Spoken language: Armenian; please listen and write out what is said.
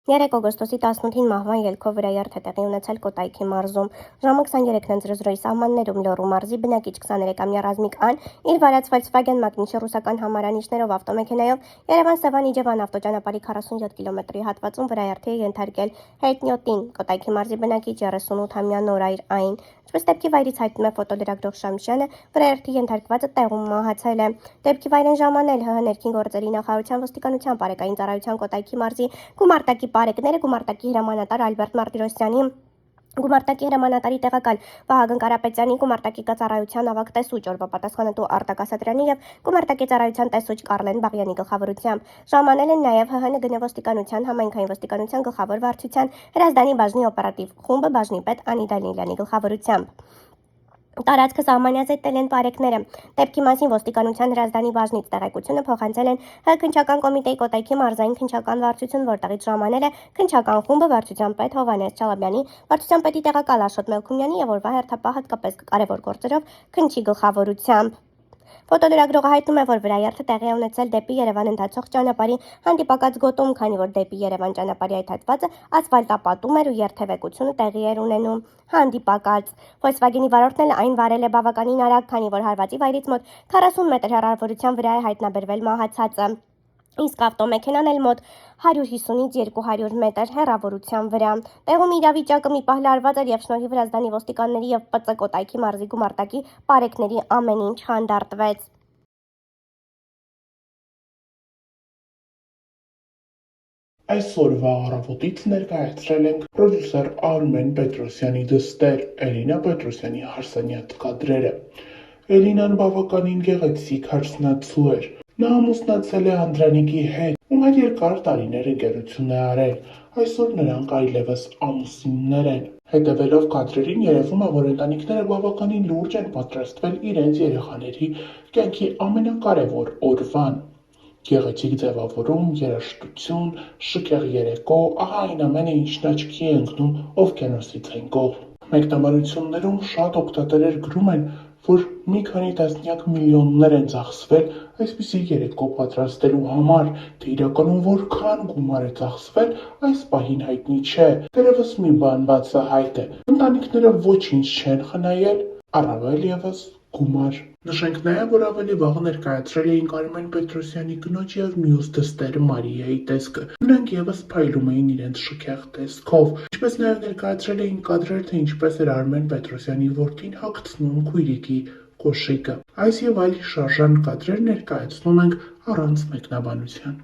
3 օգոստոսի 18-ին մահվան ելքով վրայերթ է տեղի ունեցել Կոտայքի մարզում։ Ժամը 23:00-ի սահմաններում Լոռու մարզի բնակիչ 23-ամյա Ռազմիկ Ան իր վարած Volkswagen Magnici ռուսական համարանիշներով ավտոմեքենայով Երևան-Սևան-Իջևան ավտոճանապարհի 47 կիլոմետրի հատվածում վրայերթի է ենթարկել հետնյոտին։ Կոտայքի մարզի բնակիչ 38-ամյա Նորայր Ային, ինչպես դեպքի վայրից հայտնում է ֆոտոլրագրող Շամշյանը, վրայերթի ենթարկվածը տեղում մահացել է։ Դեպքի վայր են ժամանել ՀՀ ներքին գործերի նախարարության ոստիկանության բարեկային ծառայության Կոտայքի մարզի գումարտակի բարեկները, գումարտակի հրամանատար Ալբերտ Մարտիրոսյանի, գումարտակի հրամանատարի տեղակալ Վահագն Կարապետյանի, գումարտակի ծառայության ավագ տեսուչ օրվա պատասխանատու Արտակ Ասատրյանի եւ գումարտակի ծառայության տեսուչ Կարլեն Բաղյանի գլխավորությամբ։ Ժամանել են նաեւ ՀՀ ՆԳՆ ոստիկանության, համայնքային ոստիկանության գլխավոր վարչության Հրազդանի բաժնի օպերատիվ խումբը բաժնի պետ Անի Դանիելյանի գլխավորությամբ։ Տարածքը սահմանազետել են բարեկները։ Դեպքի մասին ոստիկանության Հրազդանի բաժնից տեղեկությունը փոխանցել են ՀՀ քննչական կոմիտեի Կոտայքի մարզային քննչական վարչություն, որտեղից ժամանել է քննչական խումբը վարչության պետ Հովհաննես Չալաբյանի, վարչության պետի տեղակալ Աշոտ Մելքումյանի եւ օրվա հերթապահ հատկապես կարևոր գործերով քննչի գլխավորությամբ։ Ֆոտոլրագրողը հայտնում է, որ վրայերթը տեղի է ունեցել դեպի Երևան ընթացող ճանապարհի հանդիպակաց գոտում, քանի որ դեպի Երևան ճանապարհի այդ հատվածը ասֆալտապատում էր ու երթևեկությունը տեղի էր ունենում հանդիպակաց։ Volkswagen-ի վարորդն էլ այն վարել է բավականին արագ, քանի որ հարվածի վայրից մոտ 40 մետր հեռավորության վրա է հայտնաբերվել մահացածը։ Իսկ ավտոմեքենան էլ մոտ 150-ից 200 մետր հեռավորության վրա։ Տեղում իրավիճակը մի պահ լարված էր եւ շնորհիվ Հրազդանի ոստիկանների եւ ՊԾ Կոտայքի մարզի գումարտակի բարեկների ամեն ինչ հանդարտվեց։ Այսօրվա առավոտից ներկայացրել ենք պրոդյուսեր Արմեն Պետրոսյանի դստեր Էլինա Պետրոսյանի հարսանյաց կադրերը։ Էլինան բավականին գեղեցիկ հարսնացու էր։ Նա ամուսնացել է Անդրանիկի հետ, ում հետ երկար տարիներ ընկերություն է արել։ Այսօր նրանք այլևս ամուսիններ են։ Հետևելով կադրերին երևում է, որ ընտանիքները բավականին լուրջ են պատրաստվել իրենց երեխաների կյանքի ամենակարևոր օրվան։ Գեղեցիկ ձևավորում, երաժշտություն, շքեղ երեկո, ահա այն ամենը, ինչն աչքի է ընկնում Օվկիանոսից այն կողմ։ Մեկնաբանություններում շատ օգտատերեր գրում են, որ մի քանի տասնյակ միլիոններ են ծախսվել այսպիսի երեկո պատրաստելու համար, թե իրականում որքան գումար է ծախսվել, այս պահին հայտնի չէ։ Դեռևս մի բան բացահայտ է. ընտանիքները ոչինչ չեն խնայել, առավել ևս գումար։ Նշենք նաև, որ ավելի վաղ ներկայացրել էինք Արմեն Պետրոսյանի կնոջ եւ մյուս դստեր Մարիայի տեսքը։ Նրանք եւս փայլում էին իրենց շքեղ տեսքով, ինչպես նաև ներկայացրել էինք կադրեր, թե ինչպես էր Արմեն Պետրոսյանի որդին հագցնում քույրիկի կոշիկը։ Այս եւ այլ շարժան կադրեր ներկայացնում ենք առանց մեկնաբանության։